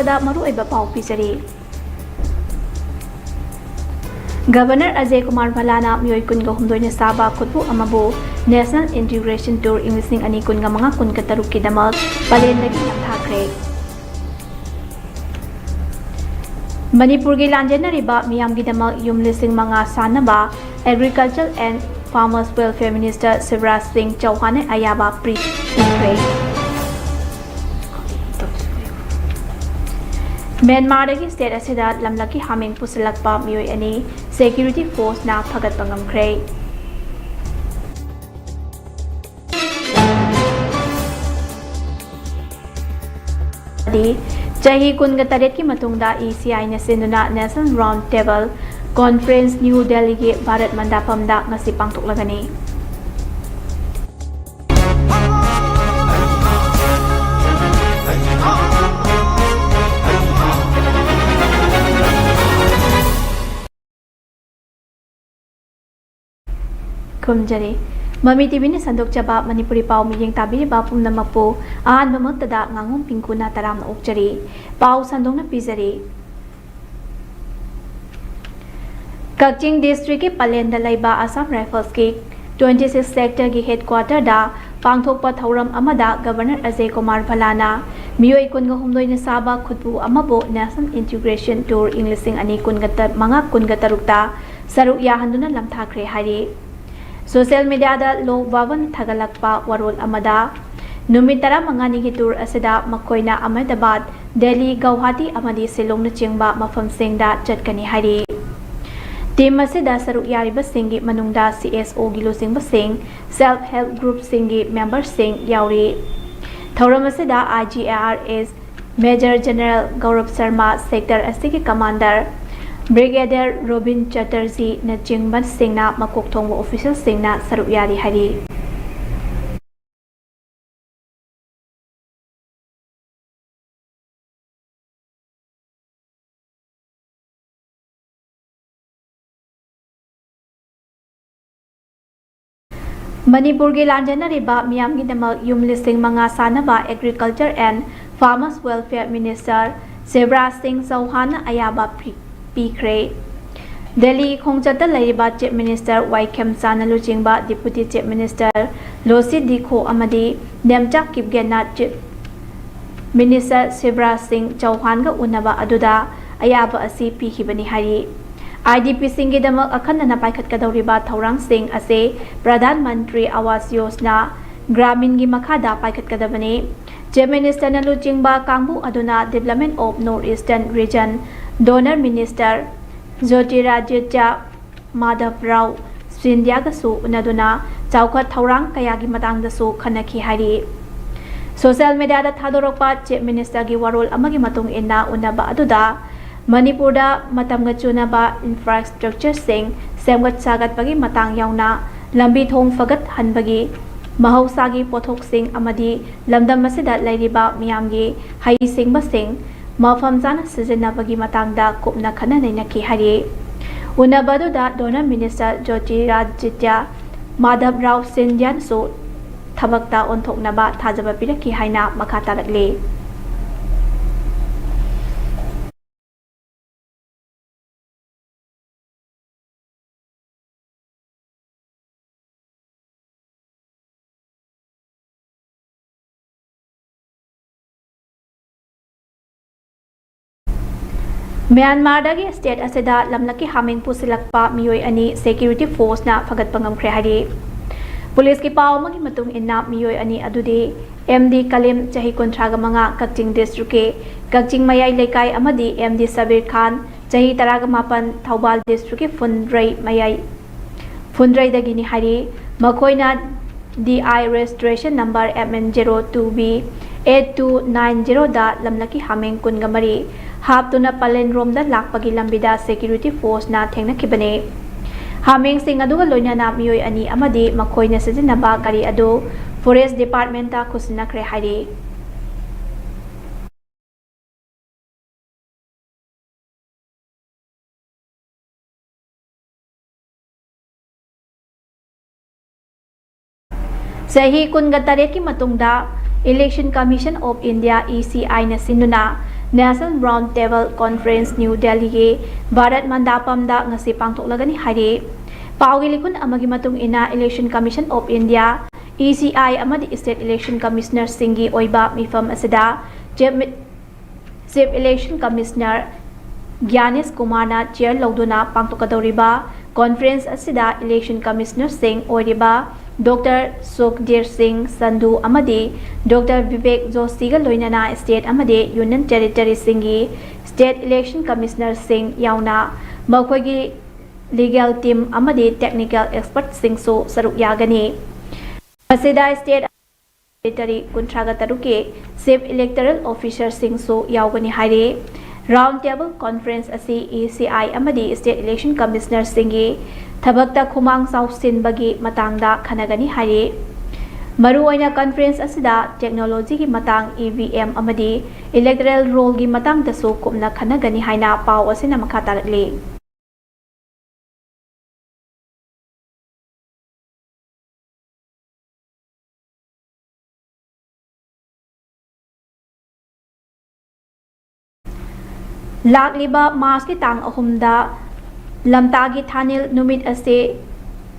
ꯑꯍꯥꯟꯕꯗ ꯃꯔꯨꯑꯣꯏꯕ ꯄꯥꯎ ꯄꯤꯖꯔꯤ꯫ ꯒꯕꯔꯅꯔ ꯑꯖय ꯀꯨꯃꯥꯔ ꯚꯜꯂꯥꯅ ꯃꯤꯑꯣꯏ 18ꯅ ꯁꯥꯕ ꯈꯨꯠꯄꯨ ꯑꯃꯕꯨ ꯅꯦꯁꯅꯦꯜ ꯏꯟꯇꯤꯒ꯭ꯔꯦꯁꯟ ꯇꯨꯔ 2025-26 ꯀꯤꯗꯃꯛ ꯄꯂꯦꯟꯗꯒꯤ ꯅꯝꯊꯥꯈ꯭ꯔꯦ꯫ ꯃꯅꯤꯄꯨꯔꯒꯤ ꯂꯥꯟꯖꯦꯟꯅꯔꯤꯕ ꯃꯤꯌꯥꯝꯒꯤꯗꯃꯛ ꯌꯨꯝ 5,000 ꯁꯥꯅꯕ agriculture ꯑꯦꯟड farmers welfare minister Shivraj ꯁꯤꯡ ꯆꯧꯍꯥꯟꯅ ꯑꯌꯥꯕ ꯄꯤꯈ꯭ꯔꯦ꯫ ꯃ꯭ꯌꯥꯟꯃꯥꯔꯗꯒꯤ ꯁ꯭ꯇꯦꯠ ꯑꯁꯤꯗ ꯂꯝꯂꯛꯀꯤ ꯍꯥꯃꯦꯡ ꯄꯨꯁꯤꯜꯂꯛꯄ ꯃꯤꯑꯣꯏ 2 ꯁꯦꯀ꯭ꯌꯨꯔꯤꯇꯤ ꯐꯣꯔꯁꯅ ꯐꯒꯠꯄ ꯉꯝꯈ꯭ꯔꯦ꯫ ꯆꯍꯤ 18 ꯀꯤ ꯃꯇꯨꯡꯗ ECIꯅ ꯁꯤꯟꯗꯨꯅ national round table conference new ꯗꯦꯜꯂꯤꯒꯤ ꯚꯥꯔꯠ ꯃꯟꯗꯄꯝꯗ ꯉꯁꯤ ꯄꯥꯡꯊꯣꯛꯂꯒꯅꯤ꯫ ꯈꯨꯝꯖꯔꯤ ꯃꯃꯤ ꯇꯤꯚꯤꯅ ꯁꯟꯗꯣꯛꯆꯕ ꯃꯅꯤꯄꯨꯔꯤ ꯄꯥꯎ ꯃꯤꯠꯌꯦꯡ ꯇꯥꯕꯤꯔꯤꯕ ꯄꯨꯝꯅꯃꯛꯄꯨ ꯑꯍꯥꯟꯕꯃꯛꯇꯗ ꯉꯥꯡꯉꯣꯝ ꯄꯤꯡꯀꯨꯅ ꯇꯔꯥꯝꯅ ꯑꯣꯛꯆꯔꯤ꯫ ꯄꯥꯎ ꯁꯟꯗꯣꯛꯅ ꯄꯤꯖꯔꯤ꯫ ꯀꯛꯆꯤꯡ ꯗꯤꯁꯇ꯭ꯔꯤꯛꯀꯤ ꯄꯂꯦꯟꯗ ꯂꯩꯕ ꯑꯁꯥꯝ ꯔꯥꯏꯐꯜꯁꯀꯤ 26 ꯁꯦꯛꯇꯔꯒꯤ ꯍꯦꯗꯀ꯭ꯋꯥꯔꯇꯔꯗ ꯄꯥꯡꯊꯣꯛꯄ ꯊꯧꯔꯝ ꯑꯃꯗ ꯒꯕꯔꯅꯔ ꯑꯖय ꯀꯨꯃꯥꯔ ꯚꯜꯂꯥꯅ ꯃꯤꯑꯣꯏ 18ꯅ ꯁꯥꯕ ꯈꯨꯠꯄꯨ ꯑꯃꯕꯨ ꯅꯦꯁꯅꯦꯜ ꯏꯟꯇꯤꯒ꯭ꯔꯦꯁꯟ ꯇꯨꯔ 2025-26ꯇ ꯁꯔꯨꯛ ꯌꯥꯍꯟꯗꯨꯅ ꯅꯝꯊꯥꯈ꯭ꯔꯦ ꯍꯥꯏꯔꯤ꯫ ꯁꯣꯁꯤꯌꯦꯜ ꯃꯤꯗꯤꯌꯥꯗ ꯂꯣꯛ ꯕꯥꯕꯟ ꯊꯥꯒꯠꯂꯛꯄ ꯋꯥꯔꯣꯜ ꯑꯃꯗ ꯅꯨꯃꯤꯠ 15ꯅꯤꯒꯤ ꯇꯨꯔ ꯑꯁꯤꯗ ꯃꯈꯣꯏꯅ ꯑꯍꯃꯗꯕꯥꯗ, ꯗꯦꯜꯂꯤ, ꯒꯧꯍꯥꯇꯤ ꯑꯃꯗꯤ ꯁꯤꯂꯣꯡꯅꯆꯤꯡꯕ ꯃꯐꯝꯁꯤꯡꯗ ꯆꯠꯀꯅꯤ ꯍꯥꯏꯔꯤ꯫ ꯇꯤꯝ ꯑꯁꯤꯗ ꯁꯔꯨꯛ ꯌꯥꯔꯤꯕꯁꯤꯡꯒꯤ ꯃꯅꯨꯡꯗ CSOꯒꯤ ꯂꯨꯆꯤꯡꯕꯁꯤꯡ, ꯁꯦꯜꯐ ꯍꯦꯜꯞ ꯒ꯭ꯔꯨꯞꯁꯤꯡꯒꯤ ꯃꯦꯝꯕꯔꯁꯤꯡ ꯌꯥꯎꯔꯤ꯫ ꯊꯧꯔꯝ ꯑꯁꯤꯗ IGARS major general Gaurav Sharma, sector ꯑꯁꯤꯒꯤ ꯀꯃꯥꯟꯗꯔ ꯕ꯭ꯔꯤꯒꯦꯗꯤꯌꯔ ꯔꯣꯕꯤꯟ ꯆꯇꯔꯖꯤꯅꯆꯤꯡꯕꯁꯤꯡꯅ ꯃꯀꯣꯛ ꯊꯣꯡꯕ ꯑꯣꯐꯤꯁꯤꯌꯦꯜꯁꯤꯡꯅ ꯁꯔꯨꯛ ꯌꯥꯔꯤ ꯍꯥꯏꯔꯤ꯫ ꯃꯅꯤꯄꯨꯔꯒꯤ ꯂꯥꯟꯖꯦꯟꯅꯔꯤꯕ ꯃꯤꯌꯥꯝꯒꯤꯗꯃꯛ ꯌꯨꯝ 5,000 ꯁꯥꯅꯕ agriculture ꯑꯦꯟड farmers welfare minister Shivraj ꯁꯤꯡ ꯆꯧꯍꯥꯟꯅ ꯑꯌꯥꯕ ꯄꯤꯈ꯭ꯔꯦ꯫ ꯗꯦꯜꯂꯤ ꯈꯣꯡꯆꯠꯇ ꯂꯩꯔꯤꯕ ꯆꯤꯞ ꯃꯤꯅꯤꯁꯇꯔ ꯋꯥꯏ ꯈꯦꯝꯆꯥꯟꯅ ꯂꯨꯆꯤꯡꯕ ꯗꯤꯄꯨꯇꯤ ꯆꯤꯞ ꯃꯤꯅꯤꯁꯇꯔ ꯂꯣꯁꯤ ꯗꯤꯈꯣ ꯑꯃꯗꯤ ꯅꯦꯝꯆꯥ ꯀꯤꯞꯒꯦꯟꯅ ꯆꯤꯞ ꯃꯤꯅꯤꯁꯇꯔ ꯁꯤꯕꯔꯥꯖ ꯁꯤꯡ ꯆꯧꯍꯥꯟꯒ ꯎꯅꯕ ꯑꯗꯨꯗ ꯑꯌꯥꯕ ꯑꯁꯤ ꯄꯤꯈꯤꯕꯅꯤ ꯍꯥꯏꯔꯤ꯫ IDPꯁꯤꯡꯒꯤꯗꯃꯛ ꯑꯈꯟꯅꯅ ꯄꯥꯏꯈꯠꯀꯗꯧꯔꯤꯕ ꯊꯧꯔꯥꯡꯁꯤꯡ ꯑꯁꯤ ꯄ꯭ꯔꯙꯥꯟ ꯃꯟꯇ꯭ꯔꯤ ꯑꯋꯥꯁ ꯌꯣꯖꯅꯥ ꯒ꯭ꯔꯥꯃꯤꯟꯒꯤ ꯃꯈꯥꯗ ꯄꯥꯏꯈꯠꯀꯗꯕꯅꯤ꯫ ꯆꯤꯞ ꯃꯤꯅꯤꯁꯇꯔꯅ ꯂꯨꯆꯤꯡꯕ ꯀꯥꯡꯕꯨ ꯑꯗꯨꯅ development of north eastern region DoNER minister Jyotiraditya Madhavrao ꯁꯤꯟꯙ꯭ꯌꯥꯒꯁꯨ ꯎꯅꯗꯨꯅ ꯆꯥꯎꯈꯠ ꯊꯧꯔꯥꯡ ꯀꯌꯥꯒꯤ ꯃꯇꯥꯡꯗꯁꯨ ꯈꯟꯅꯈꯤ ꯍꯥꯏꯔꯤ꯫ ꯁꯣꯁꯤꯌꯦꯜ ꯃꯤꯗꯤꯌꯥꯗ ꯊꯥꯗꯣꯔꯛꯄ ꯆꯤꯞ ꯃꯤꯅꯤꯁꯇꯔꯒꯤ ꯋꯥꯔꯣꯜ ꯑꯃꯒꯤ ꯃꯇꯨꯡ ꯏꯟꯅ ꯎꯅꯕ ꯑꯗꯨꯗ ꯃꯅꯤꯄꯨꯔꯗ ꯃꯇꯝꯒ ꯆꯨꯅꯕ ꯏꯟꯐ꯭ꯔꯥꯁꯇ꯭ꯔꯛꯆꯔꯁꯤꯡ ꯁꯦꯝꯒꯠ ꯁꯥꯒꯠꯄꯒꯤ ꯃꯇꯥꯡ ꯌꯥꯎꯅ ꯂꯝꯕꯤ ꯊꯣꯡ ꯐꯒꯠꯍꯟꯕꯒꯤ, ꯃꯍꯧꯁꯥꯒꯤ ꯄꯣꯠꯊꯣꯛꯁꯤꯡ ꯑꯃꯗꯤ ꯂꯝꯗꯝ ꯑꯁꯤꯗ ꯂꯩꯔꯤꯕ ꯃꯤꯌꯥꯝꯒꯤ ꯍꯩꯁꯤꯡꯕꯁꯤꯡ ꯃꯐꯝ ꯆꯥꯅ ꯁꯤꯖꯤꯟꯅꯕꯒꯤ ꯃꯇꯥꯡꯗ ꯀꯨꯞꯅ ꯈꯟꯅ ꯅꯩꯅꯈꯤ ꯍꯥꯏꯔꯤ꯫ ꯎꯅꯕ ꯑꯗꯨꯗ ꯗꯣꯅꯔ ꯃꯤꯅꯤꯁꯇꯔ ꯖꯣꯇꯤꯔꯥꯗꯤꯇ꯭ꯌ ꯃꯥꯙꯕꯔꯥꯎ ꯁꯤꯟꯙ꯭ꯌꯥꯅꯁꯨ ꯊꯕꯛꯇ ꯑꯣꯟꯊꯣꯛꯅꯕ ꯊꯥꯖꯕ ꯄꯤꯔꯛꯈꯤ ꯍꯥꯏꯅ ꯃꯈꯥ ꯇꯥꯔꯛꯂꯤ꯫ ꯃ꯭ꯌꯥꯟꯃꯥꯔꯗꯒꯤ ꯁ꯭ꯇꯦꯠ ꯑꯁꯤꯗ ꯂꯝꯂꯛꯀꯤ ꯍꯥꯃꯦꯡ ꯄꯨꯁꯤꯜꯂꯛꯄ ꯃꯤꯑꯣꯏ 2 ꯁꯦꯀ꯭ꯌꯨꯔꯤꯇꯤ ꯐꯣꯔꯁꯅ ꯐꯒꯠꯄ ꯉꯝꯈ꯭ꯔꯦ ꯍꯥꯏꯔꯤ꯫ ꯄꯨꯂꯤꯁꯀꯤ ꯄꯥꯎ ꯑꯃꯒꯤ ꯃꯇꯨꯡ ꯏꯟꯅ ꯃꯤꯑꯣꯏ 2 ꯑꯗꯨꯗꯤ MD ꯀꯂꯤꯝ ꯆꯍꯤ 35 ꯀꯛꯆꯤꯡ ꯗꯤꯁꯇ꯭ꯔꯤꯛꯀꯤ ꯀꯛꯆꯤꯡ ꯃꯌꯥꯏ ꯂꯩꯀꯥꯏ ꯑꯃꯗꯤ MD ꯁꯕꯤꯔ ꯈꯥꯟ ꯆꯍꯤ 18 ꯊꯧꯕꯥꯜ ꯗꯤꯁꯇ꯭ꯔꯤꯛꯀꯤ ꯐꯨꯟꯗ꯭ꯔꯩꯗꯒꯤꯅꯤ ꯍꯥꯏꯔꯤ꯫ ꯃꯈꯣꯏꯅ DI ꯔꯦꯖꯤꯁꯇ꯭ꯔꯦꯁꯟ ꯅꯝꯕꯔ MN02B8290ꯗ ꯂꯝꯂꯛꯀꯤ ꯍꯥꯃꯦꯡ 23 ꯍꯥꯞꯇꯨꯅ ꯄꯂꯦꯟꯔꯣꯝꯗ ꯂꯥꯛꯄꯒꯤ ꯂꯝꯕꯤꯗ ꯁꯦꯀ꯭ꯌꯨꯔꯤꯇꯤ ꯐꯣꯔꯁꯅ ꯊꯦꯡꯅꯈꯤꯕꯅꯤ꯫ ꯍꯥꯃꯦꯡꯁꯤꯡ ꯑꯗꯨꯒ ꯂꯣꯏꯅꯅ ꯃꯤꯑꯣꯏ 2 ꯑꯃꯗꯤ ꯃꯈꯣꯏꯅ ꯁꯤꯖꯤꯟꯅꯕ ꯒꯥꯔꯤ ꯑꯗꯨ ꯐꯣꯔꯦꯁꯠ ꯗꯤꯄꯥꯔꯠꯃꯦꯟꯠꯇ ꯈꯨꯠꯁꯤꯟꯅꯈ꯭ꯔꯦ ꯍꯥꯏꯔꯤ꯫ ꯆꯍꯤ 18 ꯀꯤ ꯃꯇꯨꯡꯗ ꯏꯂꯦꯛꯁꯟ ꯀꯝꯃꯤꯁꯟ ꯑꯣꯐ ꯏꯟꯗꯤꯌꯥ ECIꯅ ꯁꯤꯟꯗꯨꯅ National Round Table Conference New Delhi Bharat Mandapamda ngasi pangthoklagani haire. Paugi likun amagi matung ina Election Commission of India ECI amadi State Election Commissioner Singi oiba mifam asida Chief Election Commissioner Gyanis Kumarna chair lauduna pangtokadoriba conference asida Election Commissioner Singh oiriba Dr. Sukhdev Singh Sandhu amadi Dr. Vivek Joshi ga loinana State amadi Union Territory Singi State Election Commissioner Singh yauna makoigi legal team amadi technical expert Singh so saruk yagani Masida State Secretary Kuntraga Taruke Chief Electoral Officer Singh so yaugani haire Round Table Conference asi ECI amadi State Election Commissioner Singi Thabakta Khumang South Sinbagi matangda khanagani haire Maruoina Conference asida technology gi matang EVM amadi electoral roll gi matang dasu kumna khanagani haina paw asina makhatarle Lagliba Mars ki tang ahumda lamtagi thanil numit ase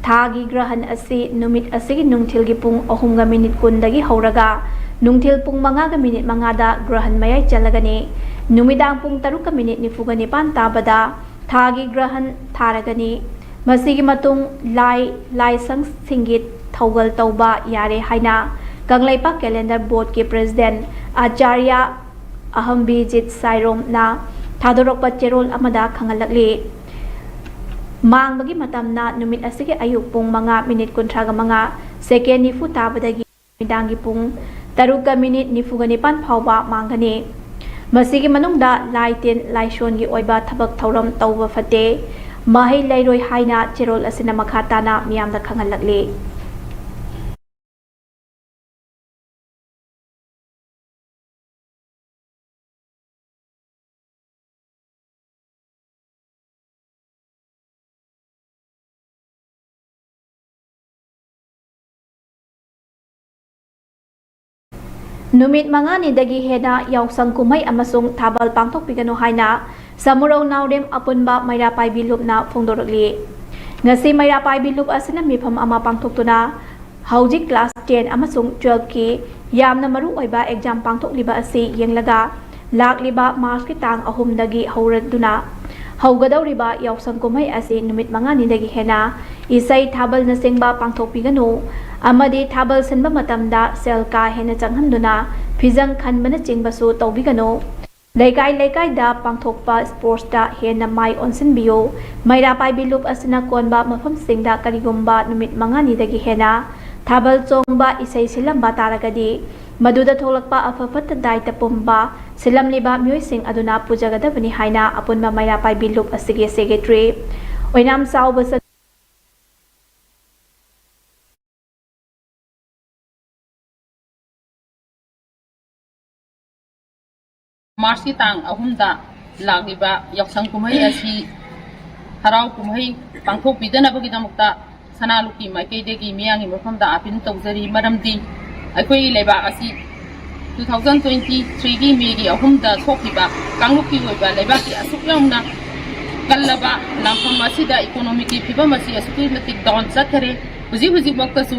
thagi grahan ase numit ase gi nungthil gi pung ahum ga minute kundagi hauraga nungthil pung manga ga minute manga da grahan mayai chalagani numidang pung taruk ga minute nifugani pan tabada thagi grahan tharagani masigi matung lai sang singit thaugal tauba yare haina kanglaipa calendar board ki president Acharya Ahambijit Sairom na Thadorokpa cherol amada khangalakli mangbagi matamna numit asige ayuk pung mga minute kuntraga mga second nifu tabadagi midangi pung taruga minute nifugani pan phawba mangani masigi manungda laiten laishon gi oiba thabak thauram tawba fate mahai lairoi haina cherol asina makhatana miyamda khangalakli Numit mga ni dagi hena yausang kumay amasung tabal pangtok pigano haina samuraw naurem apunba mayrapai bilup na phongdoragli ngasi mayrapai bilup asina mifam ama pangtok tuna haujik class 10 amasung 12 ki yamna maru oiba exam pangtok liba asi yenglaga lakliba March ki tang ahum dagi hauraduna haugadaw riba yausang kumay asi numit mga ni dagi hena isay tabal na singba pangtok pigano amadi thabal senba matamda selka hena changhamduna phijang khanbana chingbasu tawbigano laikai da pangthokpa sports da hena mai onsin bio maira pai bilup asina konba mafam singda karigumba numit mangani dagi hena thabal chongba isai silamba taragadi maduda tholakpa afafat dai tapumba silamliba myoi sing aduna pujagadabani haina apunba maira pai bilup asige secretary oinam sauba March ki tang ahumda lagiba yaksang kumai asi harau kumai pangthok bidana bagi damukta sanaluki maikaidegi miyangi mafamda apin tawjari maramdi aikoi leba asi 2023 gi megi ahumda thokhiba kangluki oiba leba ki asuk yamna kallaba lampham asida economic ki phibam asi asukui matik down chakhare huji waktasu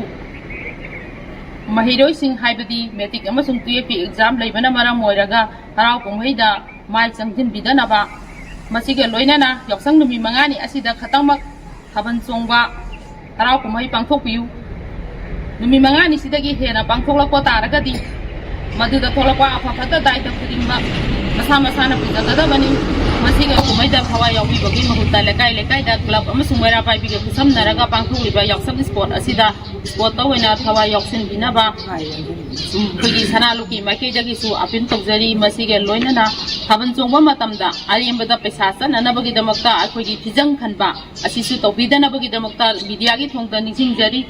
mahiroi sing haibadi metric amasung TUEP exam leibana maram moiraga harau kumhaida mai changdin bidanaba masige loinana yaksang numi mangani asida khatangmak haban chongba harau kumhai pangthokpiu numi mangani sidagi hena pangthoklakpa taragadi maduda tholakwa afafata daita kudimba masana pujagadabani masiga kumaida phawa yawi bagi mahuta lekai da club amasung maira pai biga kusam naraga pangthokliba yaksang sport asida sport tawena phawa yaksin binaba khigi sanaluki maikaidagi su apin tawjari masige loinana haban chongba matamda ariembada paisa chananabagi damakta akhoi phijang khanba asisu tawbidanabagi damakta media gi thongda ningsingjari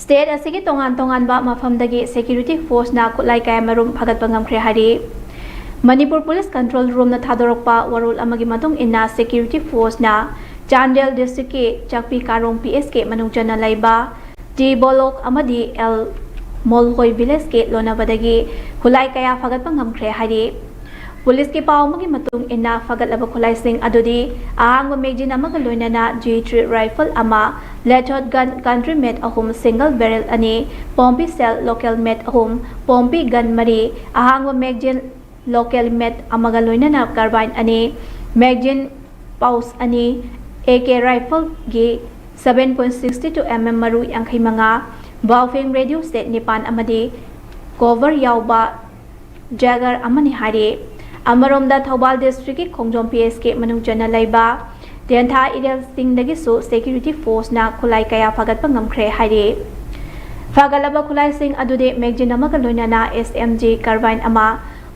State asigi tongan ba mafamdagi security force na kutlai kaya marum phagat pangamkhre hari Manipur Police Control Room na thadorokpa warul amagi matong ina security force na Chandel District ki Chakpi Karong PSK manung chana laiba T Bolok amadi L Molhoi Village ki lonabadagi khulai kaya fagat pangamkhre hari Police ki pau magi matung ina fagat laba khulai sing adudi ahang megjin amaga loinana G3 rifle ama Lethod gun country made ahum single barrel ani pompi cell local made ahum pompi gun mari ahang megjin local made amaga loinana carbine ani megjin paus ani AK rifle gi 7.62 mm maru yangkhai manga Baofeng radio set nipan amadi cover yauba Jagger amani hari Amaromda Thobal District ki Khongjom PSK manung chana laiba Tentha Idel Singh dagi su security force na khulai kaya fagat pangamkhre hari Fagalaba khulai sing adude megjin amaga loinana SMG carbine ama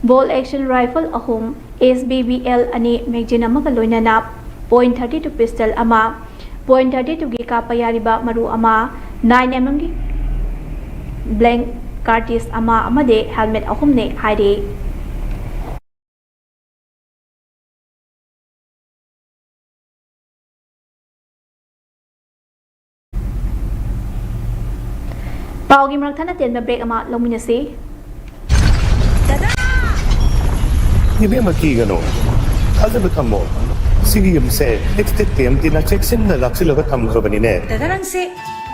ball action rifle ahum SBBL ani megjin amaga loinana .32 pistol ama .32 gi kapayariba maru ama 9mm gi blank cartridge ama amade helmet ahum ne hari Paugi marak thana ten break ama longminasi Nibi maki gano kaza betamo sigi yumse next time tina checksin na laksi loga tham khabani ne Dadarang se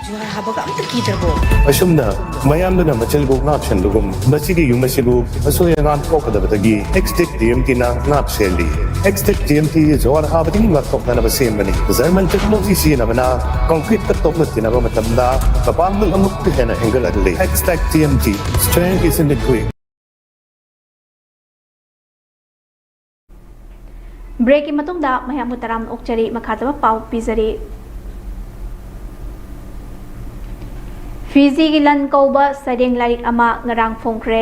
juhar habaga amta kidrabo asumna mayam na machel go na option lugum masigi yumasigu asoya ngan ko kada batagi next time tina ngap seli next time ti juhar habadi ngak tok na basem bani zaman technology si na bana concrete ka tok na tina ba matamda kapal mul amuk te na angle adli next TMT strength is in the quick break ki matungda mayamu taram okchari makhataba pau pizari Fiji ki lan kauba sadeng larik ama ngarang phongkre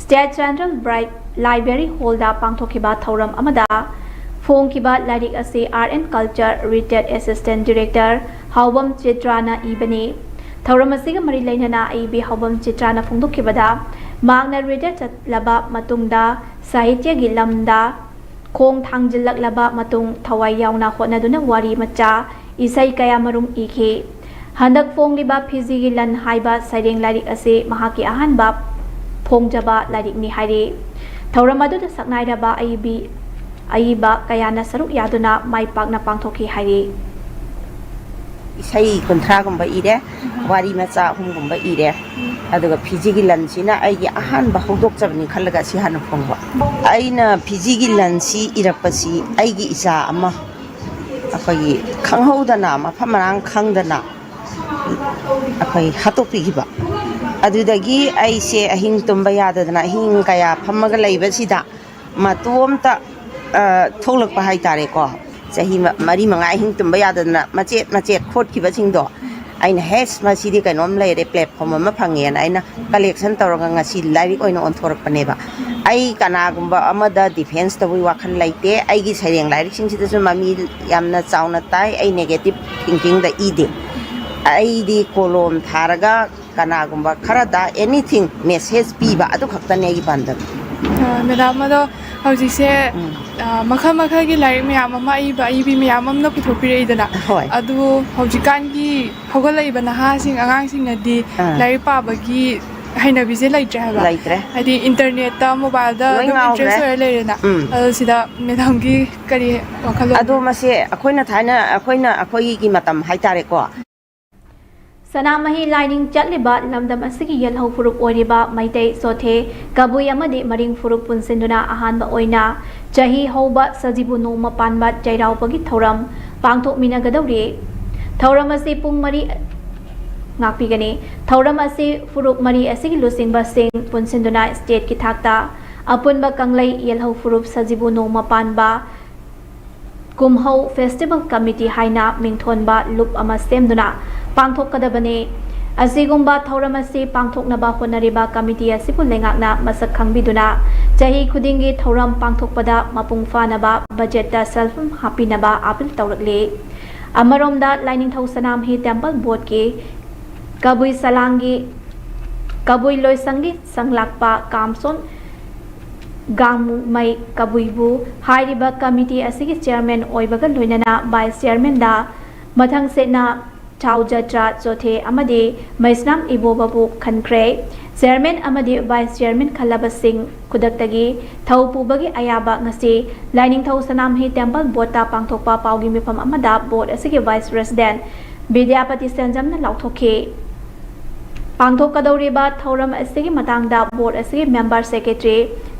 State Central Bright Library Holda pangthokiba thauram amada phongkiba larik ase Art and Culture Retired Assistant Director Haubam Chitrana ibani thauram asiga mari lainana ibi Haubam Chitrana phongdokibada magna retired chatlaba matungda sahitya gi lamda khong thangjillaklaba matung thawai yauna hotnaduna wari macha isai kaya marum ikhi handak phongliba Fiji gi lan haiba saireng larik ase mahaki ahanba phongjaba larik ni hairi thauram adu saknai raba aiba kayana saruk yaduna mai pakna pangthoki hairi isai kontra gumba ire wari macha hum gumba ire aduga Fiji gi lan sina aigi ahan ba hodok chabni khallaga si hanu phongba aina Fiji gi lan si irapasi aigi isa ama akhoi khanghodana mafamarang khangdana akhoi hatopigiba adudagi aise ahing tumba yadadana ahing kaya phamaga leiba sida matomta tholakpa hai tare ko sahi mari manga ahing tumba yadadana machet khotkiba singdo aina hes masidi kainom leire platform ama phangen aina collection tawraga ngasi lirik oina onthorakpaneba ai kana gumba amada defense tawi wakhan laite aigi saireng lirik singsida su mami yamna chauna tai ai negative thinking da ide ai di kolom tharaga kana gumba kharada anything message piba adu khaktane gi bandam madam ado hojise makha makha gi larik miyam ama ibi miyam amna puthopirei adu hojikan gi hogalaiba naha sing angang sing nadi larik pabagi haina bise laitre haba hadi internet ta mobile da interest ore leirena sida madam gi kari wakhalo adu mase akoina thaina akoi gi matam haitare ko Sanamahi lining chatliba lamdam asigi yelhau furup oiriba maitei sothe kabui amadi maring furup punsinduna ahanba oina chahi hauba sajibu noma panba jairaupagi thoram pangthok minagadawri thoram asi pung mari ngakpigani thoram asi furup mari asigi lusingba sing punsinduna state ki thakta apunba kanglai yelhau furup sajibu noma panba kumhau festival committee haina mingthonba lup ama semduna pangthokadabane asigumba thauram asi pangthoknaba honariba committee asipu lengakna masak khangbiduna chahi khudingi thauram pangthokpada mapung fanaba budget ta selfum hapinaba apil tawrakle amaromda lining thau sanam hi temple board ki kabui loisangi sanglakpa kamson ꯒꯥꯡꯃꯨꯃꯩ ꯀꯕꯨꯏꯕꯨ ꯍꯥꯏꯔꯤꯕ committee ꯑꯁꯤꯒꯤ chairman ꯑꯣꯏꯕꯒ ꯂꯣꯏꯅꯅ vice ꯆꯦꯌꯔꯃꯦꯟꯗ ꯃꯊꯪ ꯁꯦꯠꯅ ꯆꯥꯎꯖꯇ꯭ꯔꯥ ꯆꯣꯊꯦ ꯑꯃꯗꯤ ꯃꯩꯁꯅꯥꯝ ꯏꯕꯣꯕꯕꯨ ꯈꯟꯈ꯭ꯔꯦ꯫ Chairman ꯑꯃꯗꯤ vice chairman ꯈꯜꯂꯕꯁꯤꯡ ꯈꯨꯗꯛꯇꯒꯤ ꯊꯧ ꯄꯨꯕꯒꯤ ꯑꯌꯥꯕ ꯉꯁꯤ ꯂꯥꯏꯅꯤꯡꯊꯧ Sanamahi temple ꯕꯣꯔꯗꯇ ꯄꯥꯡꯊꯣꯛꯄ ꯄꯥꯎꯒꯤ ꯃꯤꯐꯝ ꯑꯃꯗ ꯕꯣꯔꯗ ꯑꯁꯤꯒꯤ ꯚꯥꯏꯁ ꯄ꯭ꯔꯦꯁꯤꯗꯦꯟꯠ ꯕꯤꯗ꯭ꯌꯥꯄꯇꯤ ꯁꯦꯟꯖꯝꯅ ꯂꯥꯎꯊꯣꯛꯈꯤ꯫ ꯄꯥꯡꯊꯣꯛꯀꯗꯧꯔꯤꯕ ꯊꯧꯔꯝ ꯑꯁꯤꯒꯤ ꯃꯇꯥꯡꯗ ꯕꯣꯔꯗ ꯑꯁꯤꯒꯤ ꯃꯦꯝꯕꯔ ꯁꯦꯀ꯭ꯔꯦꯇꯔꯤ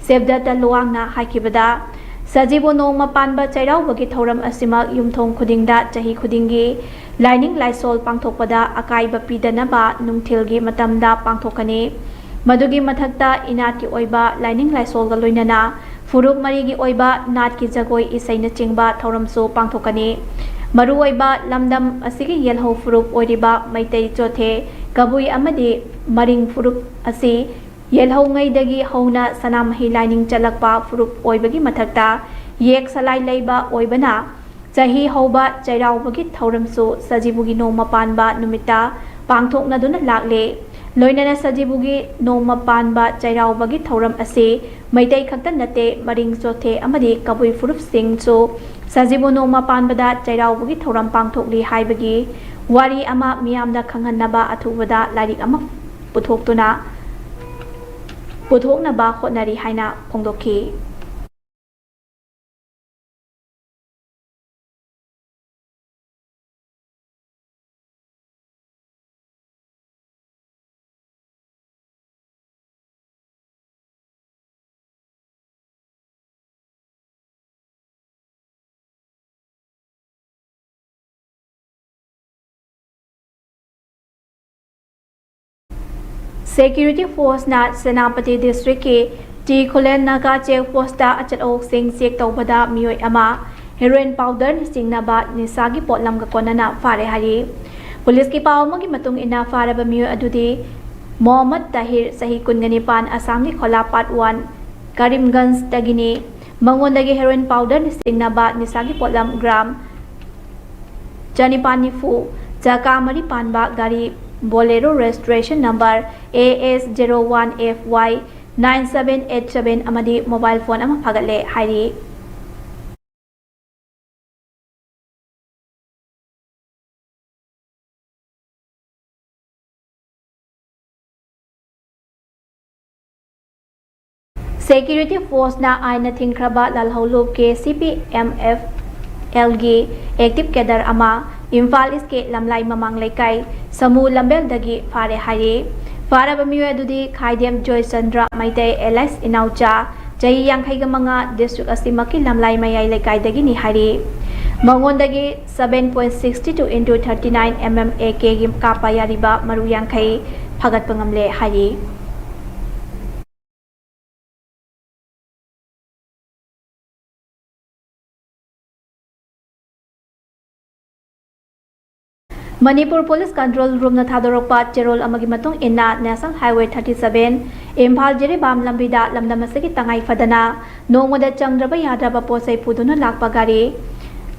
ꯁꯦꯕꯗꯠꯇ ꯂꯨꯋꯥꯡꯅ ꯍꯥꯏꯈꯤꯕꯗ ꯁꯖꯤꯕꯨ ꯅꯣꯡꯃ ꯄꯥꯟꯕ ꯆꯩꯔꯥꯎꯕꯒꯤ ꯊꯧꯔꯝ ꯑꯁꯤꯃꯛ ꯌꯨꯝꯊꯣꯡ ꯈꯨꯗꯤꯡꯗ ꯆꯍꯤ ꯈꯨꯗꯤꯡꯒꯤ ꯂꯥꯏꯅꯤꯡ ꯂꯥꯏꯁꯣꯜ ꯄꯥꯡꯊꯣꯛꯄꯗ ꯑꯀꯥꯏꯕ ꯄꯤꯗꯅꯕ ꯅꯨꯡꯊꯤꯜꯒꯤ ꯃꯇꯝꯗ ꯄꯥꯡꯊꯣꯛꯀꯅꯤ꯫ ꯃꯗꯨꯒꯤ ꯃꯊꯛꯇ ꯏꯅꯥꯠꯀꯤ ꯑꯣꯏꯕ ꯂꯥꯏꯅꯤꯡ ꯂꯥꯏꯁꯣꯜꯒ ꯂꯣꯏꯅꯅ ꯐꯨꯔꯨꯞ ꯃꯔꯤꯒꯤ ꯑꯣꯏꯕ ꯅꯥꯠꯀꯤ ꯖꯒꯣꯏ ꯏꯁꯩꯅꯆꯤꯡꯕ ꯊꯧꯔꯝꯁꯨ ꯄꯥꯡꯊꯣꯛꯀꯅꯤ꯫ ꯃꯔꯨꯑꯣꯏꯕ ꯂꯝꯗꯝ ꯑꯁꯤꯒꯤ ꯌꯦꯜꯍꯧ ꯐꯨꯔꯨꯞ ꯑꯣꯏꯔꯤꯕ ꯃꯩꯇꯩ ꯆꯣꯊꯦ ꯀꯕꯨꯏ ꯑꯃꯗꯤ ꯃꯔꯤꯡ ꯐꯨꯔꯨꯞ ꯑꯁꯤ ꯌꯦꯜꯍꯧꯉꯩꯗꯒꯤ ꯍꯧꯅ ꯁꯅꯥꯃꯍꯤ ꯂꯥꯏꯅꯤꯡ ꯆꯠꯂꯛꯄ ꯐꯨꯔꯨꯞ ꯑꯣꯏꯕꯒꯤ ꯃꯊꯛꯇ ꯌꯦꯛ ꯁꯂꯥꯏ ꯂꯩꯕ ꯑꯣꯏꯕꯅ ꯆꯍꯤ ꯍꯧꯕ ꯆꯩꯔꯥꯎꯕꯒꯤ ꯊꯧꯔꯝꯁꯨ ꯁꯖꯤꯕꯨꯒꯤ ꯅꯣꯡꯃ ꯄꯥꯟꯕ ꯅꯨꯃꯤꯠꯇ ꯄꯥꯡꯊꯣꯛꯅꯗꯨꯅ ꯂꯥꯛꯂꯦ꯫ ꯂꯣꯏꯅꯅ ꯁꯖꯤꯕꯨꯒꯤ ꯅꯣꯡꯃ ꯄꯥꯟꯕ ꯆꯩꯔꯥꯎꯕꯒꯤ ꯊꯧꯔꯝ ꯑꯁꯤ ꯃꯩꯇꯩ ꯈꯛꯇ ꯅꯠꯇꯦ ꯃꯔꯤꯡ ꯆꯣꯊꯦ ꯑꯃꯗꯤ ꯀꯕꯨꯏ ꯐꯨꯔꯨꯞꯁꯤꯡꯁꯨ ꯁꯖꯤꯕꯨ ꯅꯣꯡꯃ ꯄꯥꯟꯕꯗ ꯆꯩꯔꯥꯎꯕꯒꯤ ꯊꯧꯔꯝ ꯄꯥꯡꯊꯣꯛꯂꯤ ꯍꯥꯏꯕꯒꯤ ꯋꯥꯔꯤ ꯑꯃ ꯃꯤꯌꯥꯝꯗ ꯈꯪꯍꯟꯅꯕ ꯑꯊꯨꯕꯗ ꯂꯥꯏꯔꯤꯛ ꯑꯃ ꯄꯨꯊꯣꯛꯅꯕ ꯍꯣꯠꯅꯔꯤ ꯍꯥꯏꯅ ꯐꯣꯡꯗꯣꯛꯈꯤ꯫ ꯁꯦꯀ꯭ꯌꯨꯔꯤꯇꯤ ꯐꯣꯔꯁꯅ ꯁꯦꯅꯥꯄꯇꯤ ꯗꯤꯁꯇ꯭ꯔꯤꯛꯀꯤ ꯇꯤ ꯈꯨꯂꯦꯟ ꯅꯥꯒꯥ ꯆꯦꯛ ꯄꯣꯁꯇ ꯑꯆꯠ ꯑꯋꯣꯛꯁꯤꯡ ꯆꯦꯛ ꯇꯧꯕꯗ ꯃꯤꯑꯣꯏ ꯑꯃ ꯍꯦꯔꯣꯏꯟ ꯄꯥꯎꯗꯔꯅ ꯆꯤꯡꯅꯕ ꯅꯤꯁꯥꯒꯤ ꯄꯣꯠꯂꯝꯒ ꯀꯣꯟꯅꯅ ꯐꯥꯔꯦ ꯍꯥꯏꯔꯤ꯫ ꯄꯨꯂꯤꯁꯀꯤ ꯄꯥꯎ ꯑꯃꯒꯤ ꯃꯇꯨꯡ ꯏꯟꯅ ꯐꯥꯔꯕ ꯃꯤꯑꯣꯏ ꯑꯗꯨꯗꯤ ꯃꯣꯍꯝꯃꯗ ꯇꯥꯍꯤꯔ ꯆꯍꯤ 29 ꯑꯁꯥꯝꯒꯤ ꯈꯣꯂꯥꯄꯥꯠ 1 ꯀꯔꯤꯝꯒꯟꯖꯗꯒꯤꯅꯤ꯫ ꯃꯉꯣꯟꯗꯒꯤ ꯍꯦꯔꯣꯏꯟ ꯄꯥꯎꯗꯔꯅ ꯆꯤꯡꯅꯕ ꯅꯤꯁꯥꯒꯤ ꯄꯣꯠꯂꯝ ꯒ꯭ꯔꯥꯝ 490, ꯆꯀꯥ 4 ꯄꯥꯟꯕ ꯒꯥꯔꯤ ꯕꯣꯂꯦꯔꯣ ꯔꯦꯖꯤꯁꯇ꯭ꯔꯦꯁꯟ ꯅꯝꯕꯔ AS01FY9787 ꯑꯃꯗꯤ ꯃꯣꯕꯥꯏꯜ ꯐꯣꯟ ꯑꯃ ꯐꯥꯒꯠꯂꯦ ꯍꯥꯏꯔꯤ꯫ ꯁꯦꯀ꯭ꯌꯨꯔꯤꯇꯤ ꯐꯣꯔꯁꯅ ꯑꯥꯏꯟꯅ ꯊꯤꯡꯈ꯭ꯔꯕ ꯂꯥꯜꯍꯧꯂꯨꯞ KCPMFLꯒꯤ ꯑꯦꯛꯇꯤꯚ ꯀꯦꯗꯔ ꯑꯃ ꯏꯝꯐꯥꯜ ꯏꯁꯀꯤ ꯂꯝꯂꯥꯏ ꯃꯃꯥꯡ ꯂꯩꯀꯥꯏ ꯁꯃꯨ ꯂꯝꯕꯦꯜꯗꯒꯤ ꯐꯥꯔꯦ ꯍꯥꯏꯔꯤ꯫ ꯐꯥꯔꯕ ꯃꯤꯑꯣꯏ ꯑꯗꯨꯗꯤ ꯈꯥꯏꯗꯦꯝ ꯖꯣꯏꯆꯟꯗ꯭ꯔ ꯃꯩꯇꯩ ꯑꯦꯂꯥꯏꯁ ꯏꯅꯥꯎꯆꯥ ꯆꯍꯤ 55 ꯗꯤꯁꯇ꯭ꯔꯤꯛ ꯑꯁꯤꯃꯛꯀꯤ ꯂꯝꯂꯥꯏ ꯃꯌꯥꯏ ꯂꯩꯀꯥꯏꯗꯒꯤꯅꯤ ꯍꯥꯏꯔꯤ꯫ ꯃꯉꯣꯟꯗꯒꯤ 7.62 x 39 mm AKꯒꯤ ꯀꯥꯞꯄ ꯌꯥꯔꯤꯕ ꯃꯔꯨ 50 ꯐꯥꯒꯠꯄ ꯉꯝꯂꯦ ꯍꯥꯏꯔꯤ꯫ ꯃꯅꯤꯄꯨꯔ ꯄꯨꯂꯤꯁ ꯀꯟꯇ꯭ꯔꯣꯜ ꯔꯨꯝꯅ ꯊꯥꯗꯣꯔꯛꯄ ꯆꯦꯔꯣꯜ ꯑꯃꯒꯤ ꯃꯇꯨꯡ ꯏꯟꯅ ꯅꯦꯁꯅꯦꯜ ꯍꯥꯏꯋꯦ 37 ꯏꯝꯐꯥꯜ ꯖꯤꯔꯤꯕꯥꯝ ꯂꯝꯕꯤꯗ ꯂꯝꯗꯝ ꯑꯁꯤꯒꯤ ꯇꯉꯥꯏ ꯐꯗꯅ ꯅꯣꯡꯃꯗ ꯆꯪꯗ꯭ꯔꯕ ꯌꯥꯗ꯭ꯔꯕ ꯄꯣꯠꯆꯩ ꯄꯨꯗꯨꯅ ꯂꯥꯛꯄ ꯒꯥꯔꯤ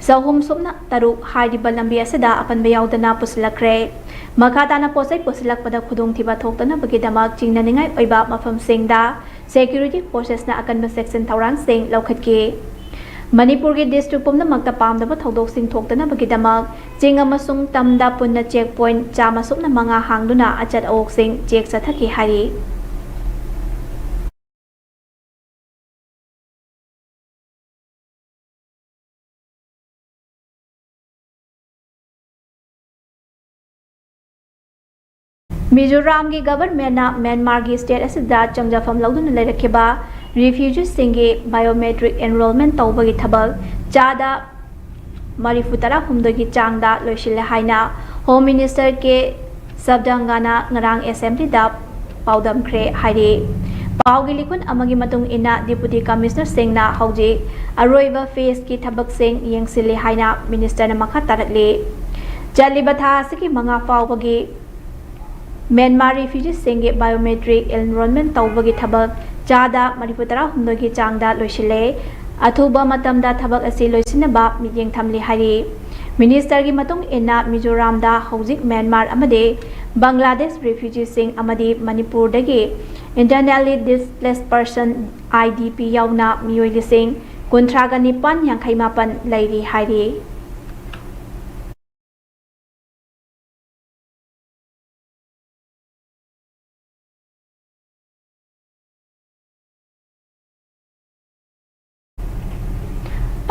306 ꯍꯥꯏꯔꯤꯕ ꯂꯝꯕꯤ ꯑꯁꯤꯗ ꯑꯄꯟꯕ ꯌꯥꯎꯗꯅ ꯄꯨꯁꯤꯜꯂꯛꯈ꯭ꯔꯦ꯫ ꯃꯈꯥ ꯇꯥꯅ ꯄꯣꯠꯆꯩ ꯄꯨꯁꯤꯜꯂꯛꯄꯗ ꯈꯨꯗꯣꯡꯊꯤꯕ ꯊꯣꯛꯇꯅꯕꯒꯤꯗꯃꯛ ꯆꯤꯡꯅꯅꯤꯡꯉꯥꯏ ꯑꯣꯏꯕ ꯃꯐꯝꯁꯤꯡꯗ ꯁꯦꯀ꯭ꯌꯨꯔꯤꯇꯤ ꯐꯣꯔꯁꯦꯁꯅ ꯑꯀꯟꯕ ꯆꯦꯛꯁꯤꯟ ꯊꯧꯔꯥꯡꯁꯤꯡ ꯂꯧꯈꯠꯈꯤ꯫ ꯃꯅꯤꯄꯨꯔꯒꯤ ꯗꯤꯁꯇ꯭ꯔꯤꯛ ꯄꯨꯝꯅꯃꯛꯇ ꯄꯥꯝꯗꯕ ꯊꯧꯗꯣꯛꯁꯤꯡ ꯊꯣꯛꯇꯅꯕꯒꯤꯗꯃꯛ ꯆꯤꯡ ꯑꯃꯁꯨꯡ ꯇꯝꯗ ꯄꯨꯟꯅ ꯆꯦꯛ ꯄꯣꯏꯟꯠ 105 ꯍꯥꯡꯗꯨꯅ ꯑꯆꯠ ꯑꯋꯣꯛꯁꯤꯡ ꯆꯦꯛ ꯆꯠꯊꯈꯤ ꯍꯥꯏꯔꯤ꯫ ꯃꯤꯖꯣꯔꯥꯝꯒꯤ ꯒꯚꯔꯟꯃꯦꯟꯠꯅ ꯃ꯭ꯌꯥꯟꯃꯥꯔꯒꯤ ꯁ꯭ꯇꯦꯠ ꯑꯁꯤꯗ ꯆꯪꯖꯐꯝ ꯂꯧꯗꯨꯅ ꯂꯩꯔꯛꯈꯤꯕ ꯔꯤꯐ꯭ꯌꯨꯖꯤꯁꯤꯡꯒꯤ ꯕꯥꯏꯑꯣꯃꯦꯇ꯭ꯔꯤꯛ ꯑꯦꯟꯔꯣꯜꯃꯦꯟꯠ ꯇꯧꯕꯒꯤ ꯊꯕꯛ 19% ꯆꯥꯡꯗ ꯂꯣꯏꯁꯤꯜꯂꯦ ꯍꯥꯏꯅ ꯍꯣꯝ ꯃꯤꯅꯤꯁꯇꯔ ꯀꯦ ꯁꯕꯗꯪꯒꯅ ꯉꯔꯥꯡ ꯑꯦꯁꯦꯝꯕ꯭ꯂꯤꯗ ꯄꯥꯎꯗꯝꯈ꯭ꯔꯦ ꯍꯥꯏꯔꯤ꯫ ꯄꯥꯎꯒꯤ ꯂꯤꯀꯨꯟ ꯑꯃꯒꯤ ꯃꯇꯨꯡ ꯏꯟꯅ ꯗꯤꯄꯨꯇꯤ ꯀꯃꯤꯁꯅꯔꯁꯤꯡꯅ ꯍꯧꯖꯤꯛ ꯑꯔꯣꯏꯕ ꯐꯦꯖꯒꯤ ꯊꯕꯛꯁꯤꯡ ꯌꯦꯡꯁꯤꯜꯂꯤ ꯍꯥꯏꯅ ꯃꯤꯅꯤꯁꯇꯔꯅ ꯃꯈꯥ ꯇꯥꯔꯛꯂꯤ꯫ ꯆꯠꯂꯤꯕ ꯊꯥ ꯑꯁꯤꯒꯤ 5 ꯐꯥꯎꯕꯒꯤ ꯃ꯭ꯌꯥꯟꯃꯥꯔ ꯔꯤꯐ꯭ꯌꯨꯖꯤꯁꯤꯡꯒꯤ ꯕꯥꯏꯑꯣꯃꯦꯇ꯭ꯔꯤꯛ ꯑꯦꯟꯔꯣꯜꯃꯦꯟꯠ ꯇꯧꯕꯒꯤ ꯊꯕꯛ 19% ꯆꯥꯡꯗ ꯂꯣꯏꯁꯤꯜꯂꯦ꯫ ꯑꯊꯨꯕ ꯃꯇꯝꯗ ꯊꯕꯛ ꯑꯁꯤ ꯂꯣꯏꯁꯤꯟꯅꯕ ꯃꯤꯠꯌꯦꯡ ꯊꯝꯂꯤ ꯍꯥꯏꯔꯤ꯫ ꯃꯤꯅꯤꯁꯇꯔꯒꯤ ꯃꯇꯨꯡ ꯏꯟꯅ ꯃꯤꯖꯣꯔꯥꯝꯗ ꯍꯧꯖꯤꯛ ꯃ꯭ꯌꯥꯟꯃꯥꯔ ꯑꯃꯗꯤ ꯕꯪꯒ꯭ꯂꯥꯗꯦꯁ ꯔꯤꯐ꯭ꯌꯨꯖꯤꯁꯤꯡ ꯑꯃꯗꯤ ꯃꯅꯤꯄꯨꯔꯗꯒꯤ internally displaced person IDP yauna miyoi lising kuntraga nipan yangkai mapan lairi hairi.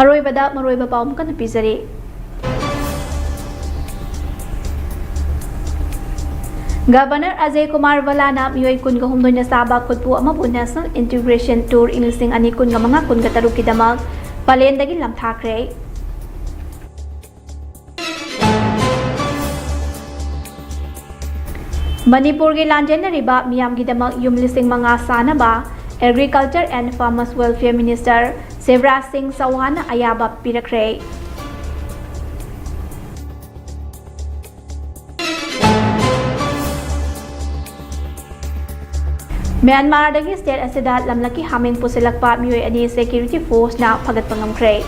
Aroibada maroiba paum kan pizari. Governor Ajay Kumar Valana miyoi kun ga humdoi na saba khutpu amabu National Integration Tour ilising ani kun ga mga kun ga taruk kidamak palendagi lamthakre. Manipur gi lanjenariba miyam gidamak yum lising mga sanaba Agriculture and Farmers Welfare Minister Shivraj Singh Chauhan ayaba pirakre. Myanmar dagi state asida lamlaki haming pusilakpa miyoi ani security force na phagat pangamkre.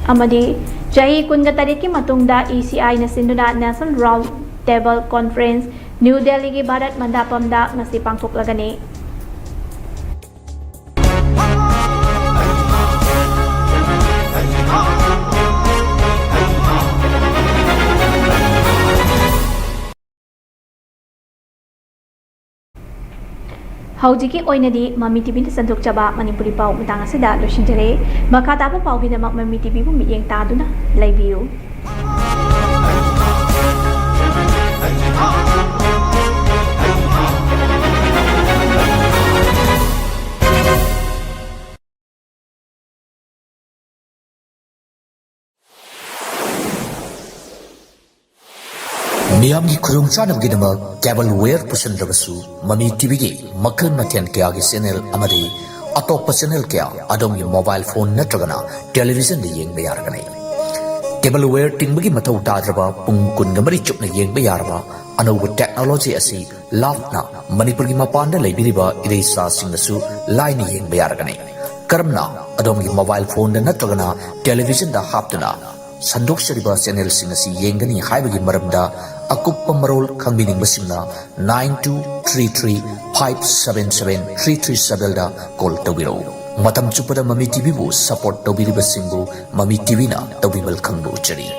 Amadi Jahi kunga tariki matungda ECI na sinduna National Round Table Conference New Delhi gi Bharat Mandapamda ngasi pangthoklagani. Haujiki oinadi Mami TV na sandok chaba Manipuri pau matang asida losinjare makata pa pau ginamak Mami TV bu miyeng taduna laibiu. Miyamgi khurungchanam gidama cable ware pusandrabasu Mami TV gi makhan mathen kya gi channel amadi atokpa channel kya adom gi mobile phone natragana television de yengba yarganai cable ware tingbagi mathau tadraba pung kun gamari chupna yengba yarba anauba technology asi lafna Manipur gi mapanda leibiriba iresa singnasu line yengba yarganai karamna adom gi mobile phone da natragana television da haptuna sandok shariba channel singasi yengani haibagi maramda akuppa marol khangbining basingna 9233577337 da call tawiro matam chupada Mami TV bu support tawbiri basingbu Mami TV na tawbibal khangbu chari